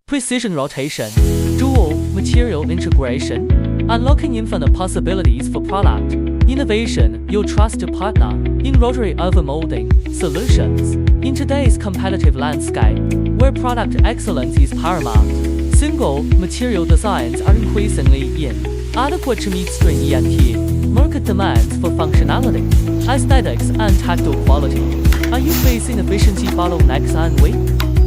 precision rotation, dual material integration, unlocking infinite possibilities for product innovation. Your trusted partner in Rotary Overmolding solutions. In today's competitive landscape, where product excellence is paramount, single material designs are increasingly inadequate to meet stringent market demands for functionality, aesthetics, and tactile quality. Are you facing efficiency bottlenecks and weak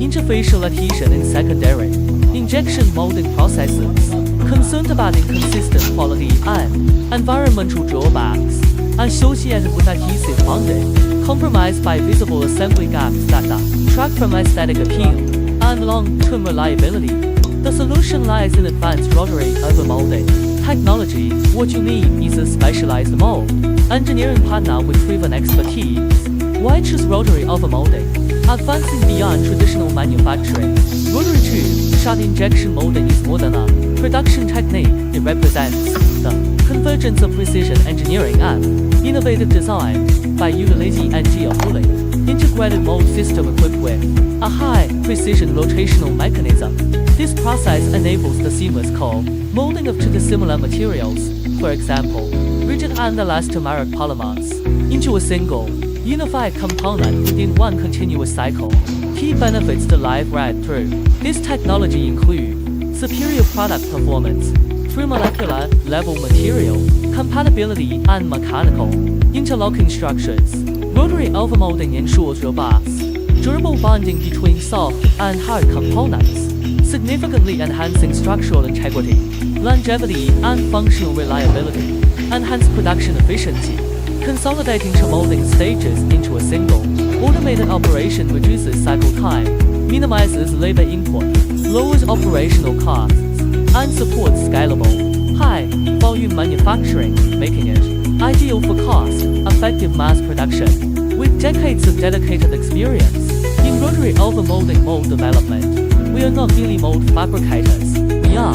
interfacial adhesion in secondary injection molding processes? Concerned about inconsistent quality and environmental drawbacks associated with adhesive bonding, compromised by visible assembly gaps that detract from aesthetic appeal and long-term reliability? The solution lies in advanced rotary overmolding technology. What you need is a specialized mold engineering partner with proven expertise. Why choose rotary overmolding? Advancing beyond traditional manufacturing, Rotary 2 shot injection molding is more than a production technique. It represents the convergence of precision engineering and innovative design. By utilizing a fully integrated mold system equipped with a high-precision rotational mechanism, this process enables the seamless co-molding of two dissimilar materials, for example, rigid and elastomeric polymers, into a single, unified component within one continuous cycle. Key benefits the live read through this technology include superior product performance through molecular level material compatibility and mechanical interlocking structures. Rotary overmolding ensures robust, durable bonding between soft and hard components, significantly enhancing structural integrity, longevity, and functional reliability. Enhanced production efficiency. Consolidating two molding stages into a single automated operation reduces cycle time, minimizes labor input, lowers operational costs, and supports scalable, high-volume manufacturing, making it ideal for cost-effective mass production. With decades of dedicated experience in rotary overmolding mold development, we are not merely mold fabricators. We are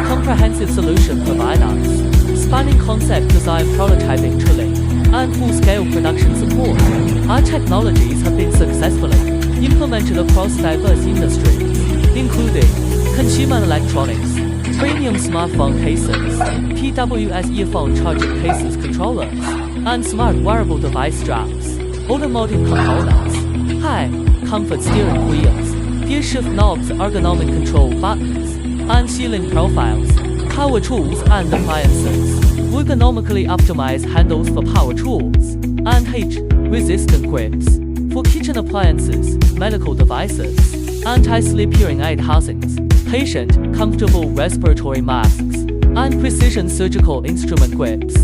comprehensive solution providers, spanning concept design, prototyping, tooling, and full-scale production support. Our technologies have been successfully implemented across diverse industries, including consumer electronics, premium smartphone cases, TWS earphone charging cases, controllers, and smart wearable device straps, automotive components, high-comfort steering wheels, gear shift knobs, ergonomic control buttons, and ceiling profiles, power tools and appliances, ergonomically optimized handles for power tools, and heat-resistant grips for kitchen appliances, medical devices, anti-slip hearing aid housings, patient-comfortable respiratory masks, and precision surgical instrument grips.